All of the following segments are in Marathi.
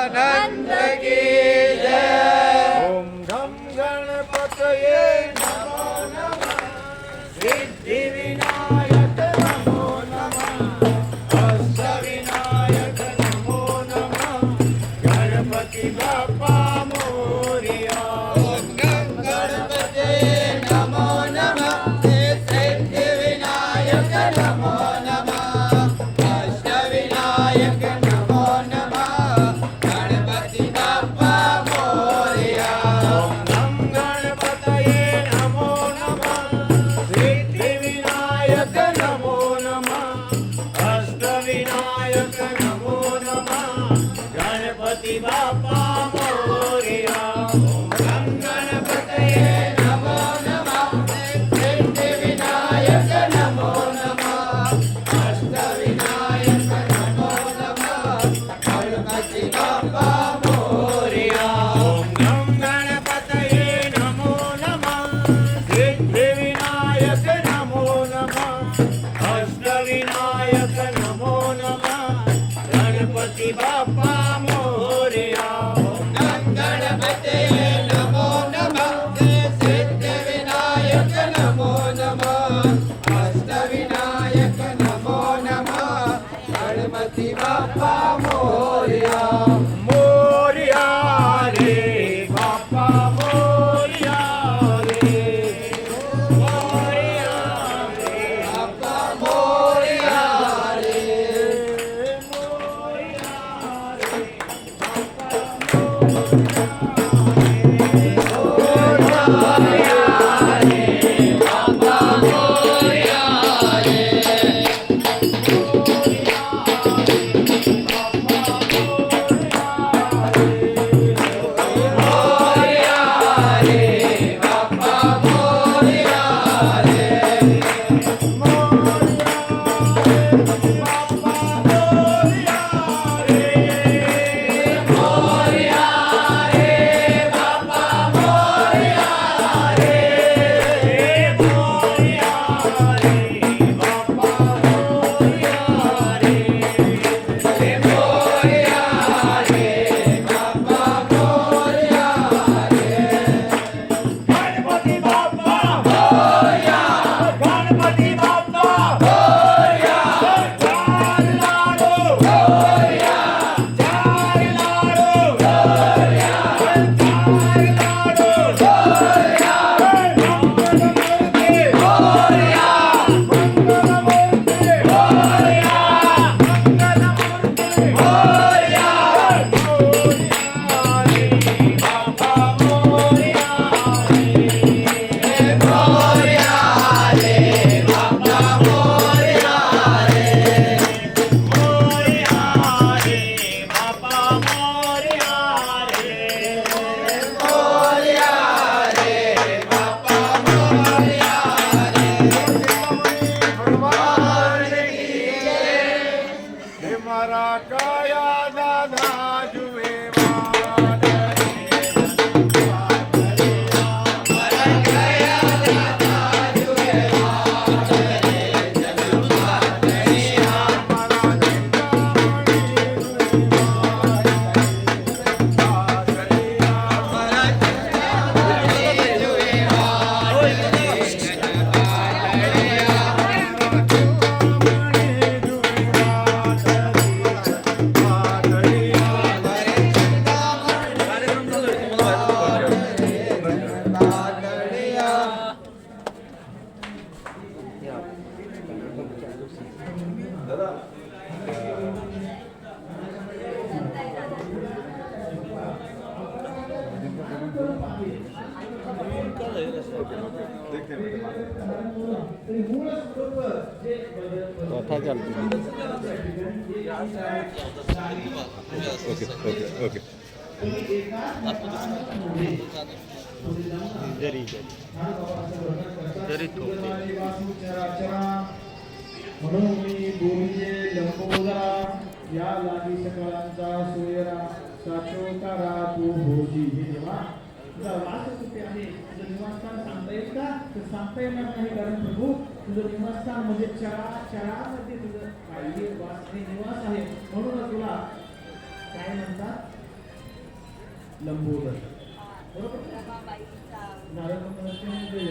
सच्चिदानंद की जय। ओम घम गणपतये नमो नमः। सिद्धि विनायक नमो नमः। अष्ट विनायक नमो नमः। गणपति बाप्पा मोरया। ओम घम गणपतये नमो नमः। सिद्धि विनायक नमो नमः। अष्ट विनायक नमो नमः। गणपति बाप्पा मोरया। ओम घम गणपतये नमो नमः। सिद्धि विनायक नमो नमः। अष्ट विनायक नमो नमः। गणपति बाप्पा मोरया। ओम घम गणपतये नमो नमः। सिद्धि विनायक नमो नमः। अष्ट विनायक नमो नमः। गणपति बाप्पा मोरया। ओम घम गणपतये नमो नमः। सिद्धि विनायक नमो नमः। अष्ट विनायक नमो नमः। गणपति बाप्पा मोरया। ओम घम गणपतये नमो नमः। सिद्धि विनायक नमो नमः। अष्ट विनायक नमो नमः। गणपति बाप्पा मोरया। मोरया रे बाप्पा मोरया रे। मोरया रे बाप्पा मोरया रे। मोरया रे गणपति बाप्पा मोरया। गणपति बाप्पा मोरया। चार लाडू मोरया। चार लाडू मोरया। चार लाडू मोरया। मंगलमूर्ति मोरया। मंगलमूर्ति मोरया। मंगलमूर्ति मोरया। मोरया रे बाप्पा मोरया रे। मोरया रे बाप्पा मोरया रे। मोरया रे बाप्पा मोरया रे। मोरया रे बाप्पा मोरया रे। भगवान की जय। हे मारा काया दादा जुए वाद रे। मारा काया दादा जुए वाद रे। जन्म बादरिया। मारा चिंतामणि जुए वाद रे। मारा चिंतामणि जुए वाद रे। जन्म बादरिया। चिंतामणि जुए वाद रे। बादरिया। कथा चलती है। ओके ओके ओके जरी जरी म्हणून मी बोलिये लंबोदरा या लागी सकळांचा सोयरा साचोकारा तू भोजी. हे देवा तुझा वास कुठे आहे? तुझं निवासस्थान सांगता येईल का? तर सांगता येणार नाही, कारण प्रभू तुझं निवासस्थान म्हणजे चराचरामध्ये तुझं काही वास आणि निवास आहे. म्हणून तुला काय म्हणतात? लंबोदर बरोबर नारळ मंगळाचे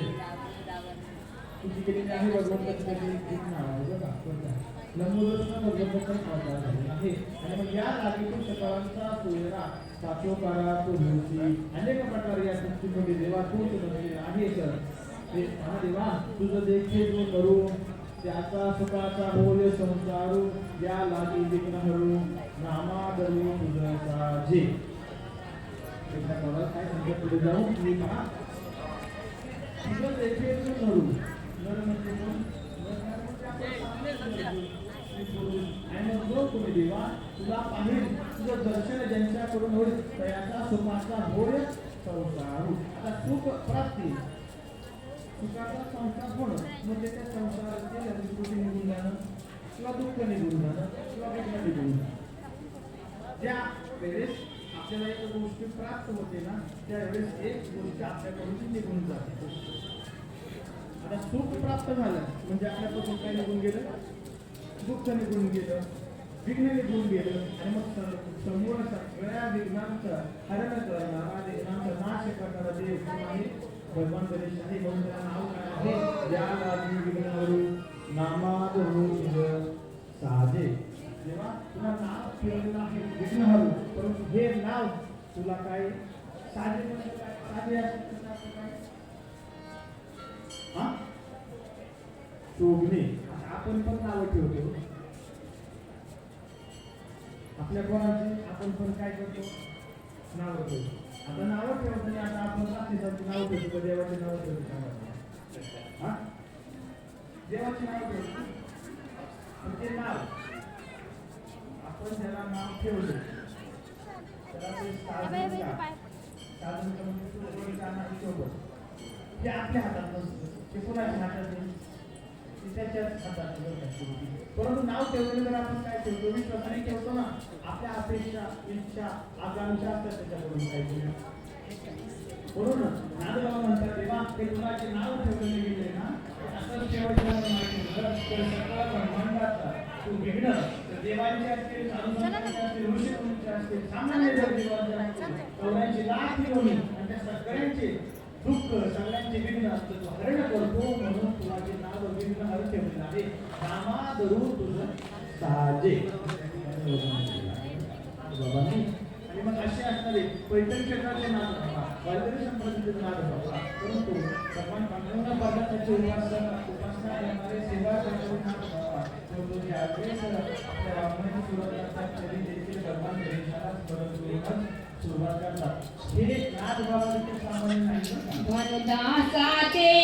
तुझी केलेली आहे भगवंताची त्याची एक नाव आहे बघा कोणता लंबोदरचा भगवंताचा अवतार झालेला आहे आणि मग या लागीतून सकाळचा सोयरा साचोकारा तो मूर्ती अनेक प्रकारे या सृष्टीमध्ये देवा तूच बनलेला आहे सर ते देवा तुझं देखील जो करू त्याचा सुखाचा होय संसारू या लागी विघ्न हरू नामा धरू तुझं साजे एकदा बघा काय सांगत पुढे जाऊ मी पहा तुझं देखील जो करू नर म्हणजे कोण आणि मग जो तुम्ही देवा तुला पाहिजे तुझं दर्शन ज्यांच्याकडून होईल त्याचा सुखाचा होय संसारू आता सुख प्राप्ती सुखाचा संसार होणं म्हणजे त्या संसाराचे लग्नकृती निघून जाणं किंवा दुःख निघून जाणं किंवा वेदना निघून जाणं ज्या वेळेस आपल्याला एक गोष्टी प्राप्त होते ना त्यावेळेस एक गोष्ट आपल्याकडून निघून जाते आता सुख प्राप्त झालं म्हणजे आपल्यापासून काय निघून गेलं दुःख निघून गेलं विघ्न निघून गेलं आणि मग संपूर्ण सगळ्या विघ्नांचं हरण करणारा विघ्नांचा नाश करणारा देव आहे भगवान गणेश आहे म्हणून त्याला नाव काय आहे या लागी विघ्नहरू नामाद रूप साजे जेव्हा तुला नाव ठेवलेलं आहे विघ्नहरू परंतु हे नाव तुला काय साजे म्हणजे काय साजे असं काय हा शोभणे आपण पण नाव ठेवतो आपल्या कोणाची आपण पण काय करतो नाव ठेवतो आता नावं ठेवतो आता आपण रात्रीसाठी नाव ठेवतो देवाचे नाव ठेवतो हा देवाचे नाव ठेवतो पण ते नाव आपण ज्याला नाव ठेवलं त्याला ते साधन ते आपल्या हातात नसतं ते कोणाच्या हातात नाही त्याच्याच हातात परंतु नाव ठेवलेलं जर आपण काय ठेवतो विश्वासाने ठेवतो ना आपल्या अपेक्षा इच्छा आकांक्षा असतात त्याच्याकडून काहीतरी म्हणून नादबाबा म्हणतात तेव्हा ते कुणाचे नाव ठेवलेले गेले ना असं शेवटच्या सगळं ब्रह्मांडाचा तू विघ्न देवांचे असतील साधूंचे असतील ऋषीमुनींचे असतील सामान्य जर देवांचे असतील तेवढ्यांची लाख होणी आणि त्या सगळ्यांचे दुःख सगळ्यांचे विघ्न असतं तू हरण करतो म्हणून तुला जे नाव विघ्न हर ठेवलेलं आहे नामा धरू तुझं साजे बाबांनी आणि मग असे असणारे पैठण क्षेत्राचे नाद बाबा वारकरी संप्रदायाचे नाद बाबा परंतु भगवान पांडुरंग पदार्थाची उपासना करणारे सेवा करणारे नाद बाबा तो जे आदेश आपल्या वागण्याची सुरुवात करतात तरी देखील भगवान गणेशाला सुरुवात करतात हे नाद बाबा सामान्य नाही वनदासाचे